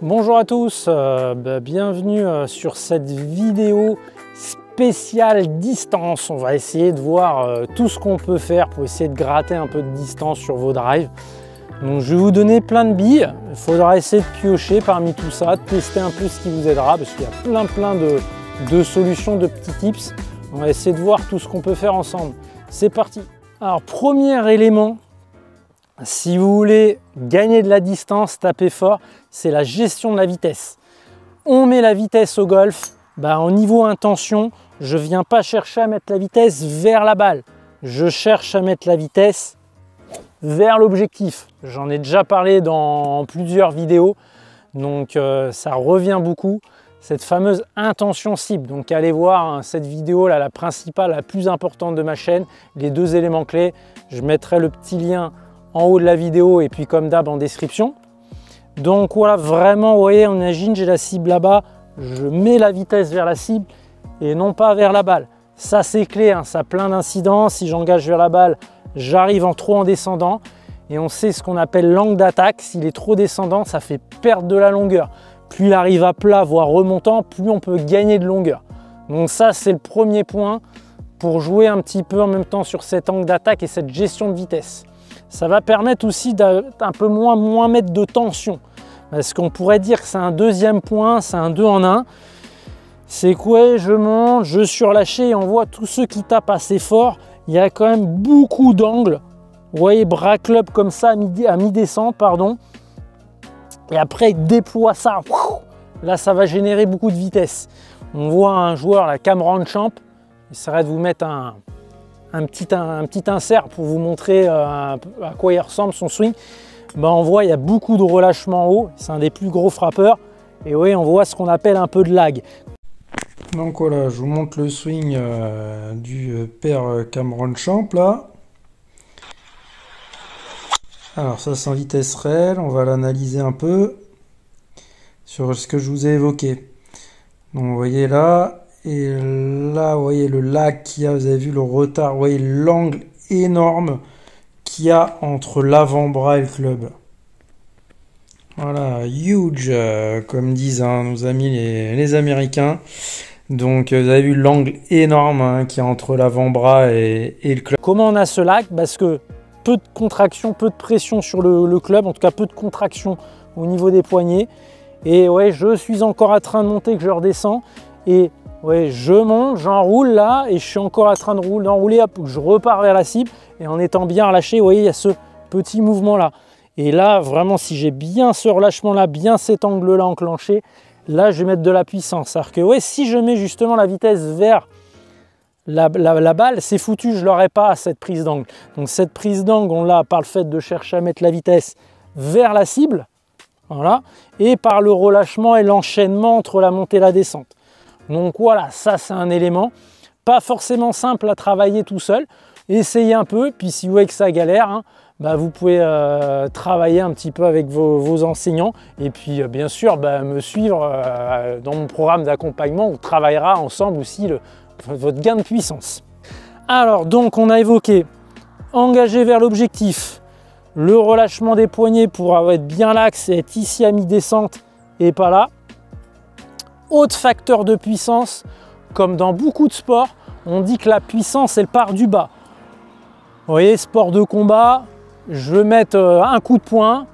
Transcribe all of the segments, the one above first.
Bonjour à tous, bienvenue sur cette vidéo spéciale distance. On va essayer de voir tout ce qu'on peut faire pour essayer de gratter un peu de distance sur vos drives. Donc je vais vous donner plein de billes, il faudra essayer de piocher parmi tout ça, de tester un peu ce qui vous aidera parce qu'il y a plein de solutions, de petits tips. On va essayer de voir tout ce qu'on peut faire ensemble. C'est parti. Alors premier élément, si vous voulez gagner de la distance, taper fort, c'est la gestion de la vitesse. On met la vitesse au golf, au niveau intention, je ne viens pas chercher à mettre la vitesse vers la balle. Je cherche à mettre la vitesse vers l'objectif. J'en ai déjà parlé dans plusieurs vidéos, donc ça revient beaucoup. Cette fameuse intention cible. Donc allez voir cette vidéo là, la principale, la plus importante de ma chaîne, les deux éléments clés. Je mettrai le petit lien en haut de la vidéo et puis comme d'hab en description. Donc voilà, vraiment, vous voyez, on imagine, j'ai la cible là-bas, je mets la vitesse vers la cible et non pas vers la balle. Ça c'est clé, hein, ça a plein d'incidents. Si j'engage vers la balle, j'arrive trop en descendant et on sait ce qu'on appelle l'angle d'attaque. S'il est trop descendant, ça fait perdre de la longueur. Plus il arrive à plat, voire remontant, plus on peut gagner de longueur. Donc ça, c'est le premier point pour jouer un petit peu en même temps sur cet angle d'attaque et cette gestion de vitesse. Ça va permettre aussi d'un peu moins mettre de tension. Parce qu'on pourrait dire que c'est un deuxième point, c'est un 2 en 1. C'est quoi, je monte, je surlâche et on voit tous ceux qui tapent assez fort. Il y a quand même beaucoup d'angles. Vous voyez, bras club comme ça à mi-descente, pardon. Et après, il déploie ça. Là, ça va générer beaucoup de vitesse. On voit un joueur, la Cameron Champ. J'essaierai de vous mettre un petit insert pour vous montrer à quoi il ressemble son swing. On voit il y a beaucoup de relâchement haut. C'est un des plus gros frappeurs. Et oui, on voit ce qu'on appelle un peu de lag. Donc voilà, je vous montre le swing du père Cameron Champ là. Alors ça c'est en vitesse réelle, on va l'analyser un peu sur ce que je vous ai évoqué. Donc vous voyez là, et là vous voyez le lag qu'il y a, vous avez vu le retard, vous voyez l'angle énorme qu'il y a entre l'avant-bras et le club. Voilà, huge, comme disent nos amis les Américains. Donc vous avez vu l'angle énorme qu'il y a entre l'avant-bras et le club. Comment on a ce lag? Parce que peu de contraction, peu de pression sur le club, en tout cas peu de contraction au niveau des poignets. Et ouais, je suis encore en train de monter, que je redescends. Et ouais, je monte, j'enroule là, et je suis encore en train d'enrouler, je repars vers la cible. Et en étant bien relâché, vous voyez, il y a ce petit mouvement là. Et là, vraiment, si j'ai bien ce relâchement là, bien cet angle là enclenché, là, je vais mettre de la puissance. C'est-à-dire que ouais, si je mets justement la vitesse vers la balle, c'est foutu, je ne l'aurai pas à cette prise d'angle. Donc cette prise d'angle, on l'a par le fait de chercher à mettre la vitesse vers la cible, voilà, et par le relâchement et l'enchaînement entre la montée et la descente. Donc voilà, ça c'est un élément, pas forcément simple à travailler tout seul. Essayez un peu, puis si vous voyez que ça galère, vous pouvez travailler un petit peu avec vos enseignants et puis bien sûr me suivre dans mon programme d'accompagnement où on travaillera ensemble aussi votre gain de puissance. Alors donc on a évoqué engager vers l'objectif, le relâchement des poignets pour être bien l'axe et être ici à mi-descente et pas là. Autre facteur de puissance, comme dans beaucoup de sports, on dit que la puissance elle part du bas. Vous voyez, sport de combat, je vais mettre un coup de poing.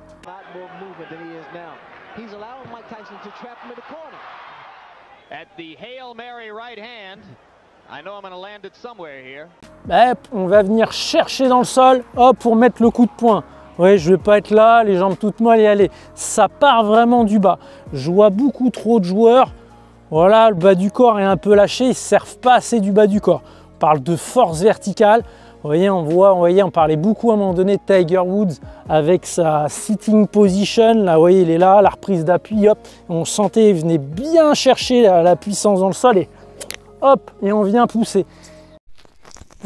On va venir chercher dans le sol, hop, pour mettre le coup de poing. Ouais, je ne vais pas être là, les jambes toutes molles et aller. Ça part vraiment du bas. Je vois beaucoup trop de joueurs, voilà, le bas du corps est un peu lâché, ils ne servent pas assez du bas du corps. On parle de force verticale. Vous voyez, on parlait beaucoup à un moment donné de Tiger Woods avec sa sitting position. Là, vous voyez, il est là, la reprise d'appui, hop. On sentait, il venait bien chercher la puissance dans le sol et hop, et on vient pousser.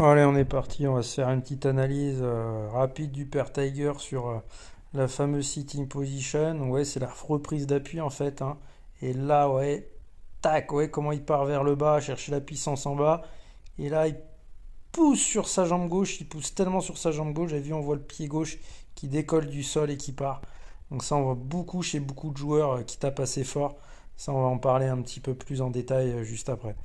Allez, on est parti, on va se faire une petite analyse rapide du père Tiger sur la fameuse sitting position. Ouais, c'est la reprise d'appui en fait. Et là, ouais, tac, ouais, comment il part vers le bas, chercher la puissance en bas. Et là, il pousse sur sa jambe gauche, il pousse tellement sur sa jambe gauche, j'ai vu, on voit le pied gauche qui décolle du sol et qui part. Donc ça, on voit beaucoup chez beaucoup de joueurs qui tapent assez fort. Ça, on va en parler un petit peu plus en détail juste après.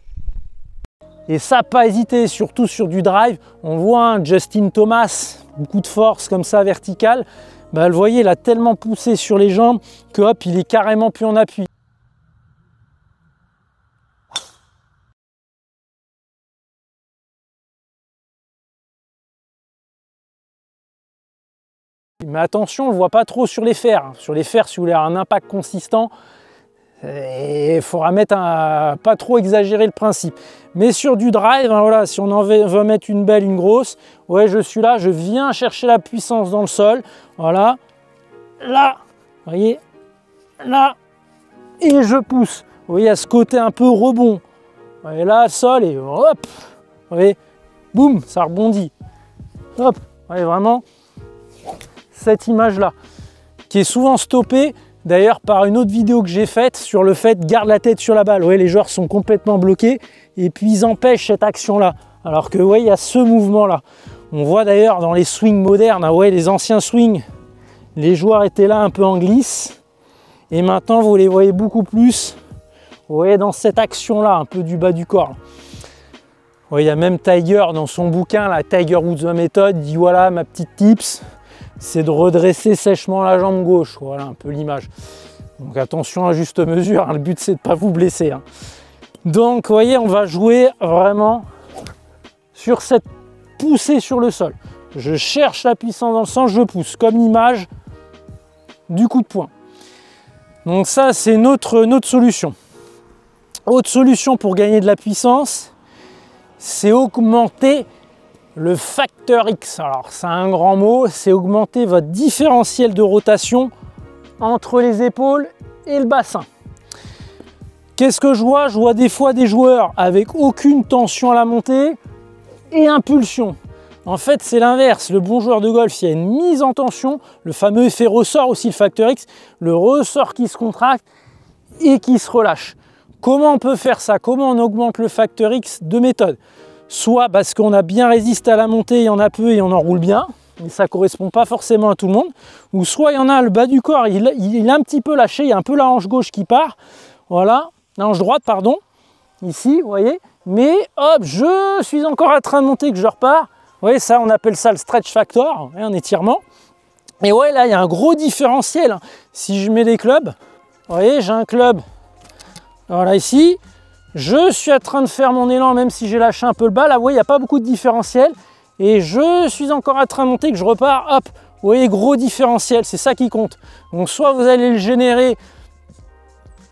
Et ça, pas hésiter, surtout sur du drive. On voit un Justin Thomas, beaucoup de force comme ça, verticale. Bah, vous voyez, il a tellement poussé sur les jambes que hop, il est carrément plus en appui. Mais attention, on ne le voit pas trop sur les fers. Sur les fers, si vous voulez un impact consistant, il faudra mettre pas trop exagérer le principe. Mais sur du drive, hein, voilà, si on en veut mettre une belle, une grosse, ouais, je suis là, je viens chercher la puissance dans le sol. Voilà, là, vous voyez, là, et je pousse. Vous voyez, à ce côté un peu rebond. Vous voyez, là, le sol, et hop, vous voyez, boum, ça rebondit. Hop, vous voyez, vraiment cette image-là, qui est souvent stoppée d'ailleurs par une autre vidéo que j'ai faite sur le fait de garder la tête sur la balle. Ouais, les joueurs sont complètement bloqués et puis ils empêchent cette action-là. Alors que ouais, il y a ce mouvement-là. On voit d'ailleurs dans les swings modernes, ah ouais, les anciens swings, les joueurs étaient là un peu en glisse. Et maintenant, vous les voyez beaucoup plus, vous voyez, dans cette action-là, un peu du bas du corps. Ouais, il y a même Tiger dans son bouquin, la Tiger Woods Method, dit voilà, ma petite tips, c'est de redresser sèchement la jambe gauche. Voilà un peu l'image. Donc attention à juste mesure, hein, le but c'est de ne pas vous blesser. Hein. Donc vous voyez, on va jouer vraiment sur cette poussée sur le sol. Je cherche la puissance dans le sens, je pousse, comme l'image du coup de poing. Donc ça c'est notre solution. Autre solution pour gagner de la puissance, c'est augmenter le facteur X. Alors c'est un grand mot, c'est augmenter votre différentiel de rotation entre les épaules et le bassin. Qu'est-ce que je vois? Je vois des fois des joueurs avec aucune tension à la montée et impulsion. En fait c'est l'inverse, le bon joueur de golf, il y a une mise en tension, le fameux effet ressort aussi, le facteur X, le ressort qui se contracte et qui se relâche. Comment on peut faire ça? Comment on augmente le facteur X? Deux méthodes. Soit parce qu'on a bien résisté à la montée, il y en a peu et on enroule bien, mais ça ne correspond pas forcément à tout le monde. Ou soit il y en a le bas du corps, il est un petit peu lâché, il y a un peu la hanche gauche qui part, voilà, la hanche droite, pardon, ici, vous voyez. Mais hop, je suis encore en train de monter, que je repars. Vous voyez, ça, on appelle ça le stretch factor, un étirement. Et ouais, là, il y a un gros différentiel. Si je mets les clubs, vous voyez, j'ai un club, voilà, ici. Je suis en train de faire mon élan, même si j'ai lâché un peu le bas. Là, vous voyez, il n'y a pas beaucoup de différentiel. Et je suis encore en train de monter, que je repars. Hop, vous voyez, gros différentiel, c'est ça qui compte. Donc, soit vous allez le générer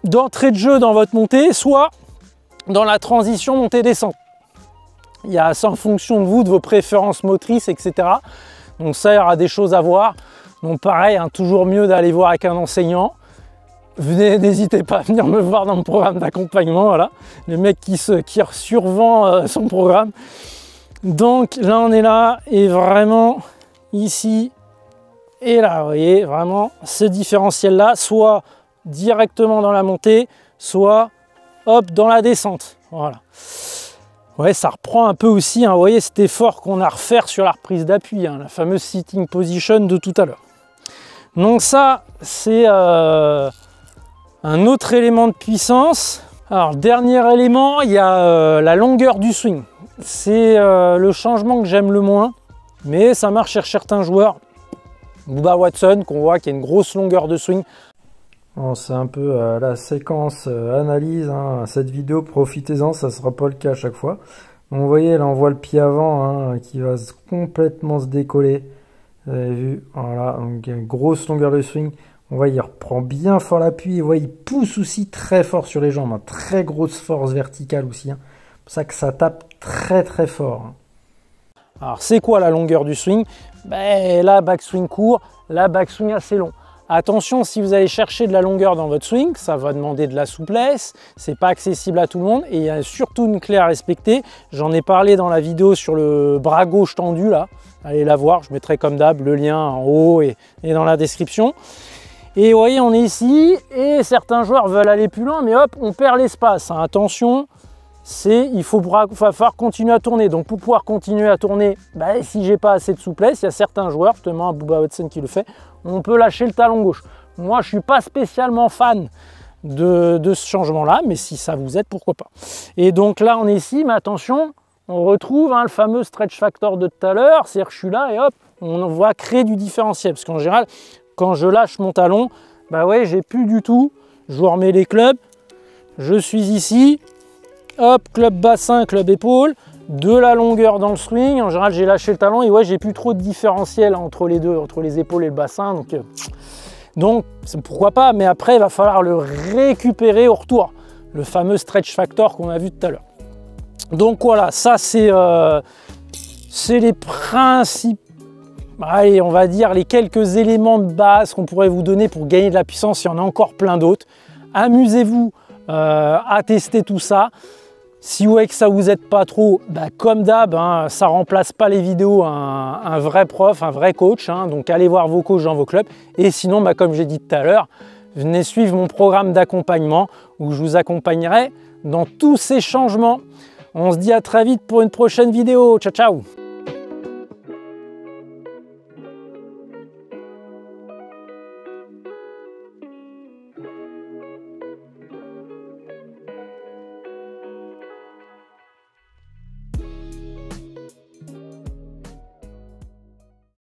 d'entrée de jeu dans votre montée, soit dans la transition montée-descente. Il y a ça en fonction de vous, de vos préférences motrices, etc. Donc, ça, il y aura des choses à voir. Donc, pareil, hein, toujours mieux d'aller voir avec un enseignant. Venez, n'hésitez pas à venir me voir dans mon programme d'accompagnement, voilà, le mec qui survend son programme. Donc là on est là et vraiment ici et là, vous voyez, vraiment ce différentiel là, soit directement dans la montée, soit hop dans la descente, voilà. Ouais, ça reprend un peu aussi, hein, vous voyez cet effort qu'on a à refaire sur la reprise d'appui, hein, la fameuse sitting position de tout à l'heure. Donc ça c'est un autre élément de puissance. Alors, dernier élément, il y a la longueur du swing. C'est le changement que j'aime le moins, mais ça marche chez certains joueurs. Bubba Watson, qu'on voit qu'il y a une grosse longueur de swing. Bon, c'est un peu la séquence analyse, hein. Cette vidéo, profitez-en, ça ne sera pas le cas à chaque fois. Donc, vous voyez, là, on voit le pied avant hein, qui va complètement se décoller. Vous avez vu, voilà, donc il y a une grosse longueur de swing. On voit, il reprend bien fort l'appui. Vous voyez, il pousse aussi très fort sur les jambes. Hein. Très grosse force verticale aussi. Hein. C'est pour ça que ça tape très très fort. Hein. Alors, c'est quoi la longueur du swing? Ben, là, backswing court, là, backswing assez long. Attention, si vous allez chercher de la longueur dans votre swing, ça va demander de la souplesse. C'est pas accessible à tout le monde. Et il y a surtout une clé à respecter. J'en ai parlé dans la vidéo sur le bras gauche tendu, là. Allez la voir. Je mettrai comme d'hab le lien en haut et dans la description. Et vous voyez, on est ici et certains joueurs veulent aller plus loin, mais hop, on perd l'espace. Hein. Attention, il va falloir continuer à tourner. Donc pour pouvoir continuer à tourner, bah, si j'ai pas assez de souplesse, il y a certains joueurs, justement Bubba Watson qui le fait, on peut lâcher le talon gauche. Moi, je suis pas spécialement fan de ce changement-là, mais si ça vous aide, pourquoi pas. Et donc là, on est ici, mais attention, on retrouve le fameux stretch factor de tout à l'heure, c'est-à-dire que je suis là et hop, on va créer du différentiel. Parce qu'en général, quand je lâche mon talon, bah ouais, j'ai plus du tout, je vous remets les clubs, je suis ici, hop, club bassin, club épaule, de la longueur dans le swing. En général, j'ai lâché le talon et ouais, j'ai plus trop de différentiel entre les deux, entre les épaules et le bassin. Donc pourquoi pas, mais après, il va falloir le récupérer au retour. Le fameux stretch factor qu'on a vu tout à l'heure. Donc voilà, ça c'est les principes. Allez, on va dire les quelques éléments de base qu'on pourrait vous donner pour gagner de la puissance. Il y en a encore plein d'autres. Amusez-vous à tester tout ça. Si vous voyez que ça vous aide pas trop, bah, comme d'hab, hein, ça remplace pas les vidéos, un vrai prof, un vrai coach. Hein, donc allez voir vos coachs dans vos clubs. Et sinon, bah, comme j'ai dit tout à l'heure, venez suivre mon programme d'accompagnement où je vous accompagnerai dans tous ces changements. On se dit à très vite pour une prochaine vidéo. Ciao, ciao!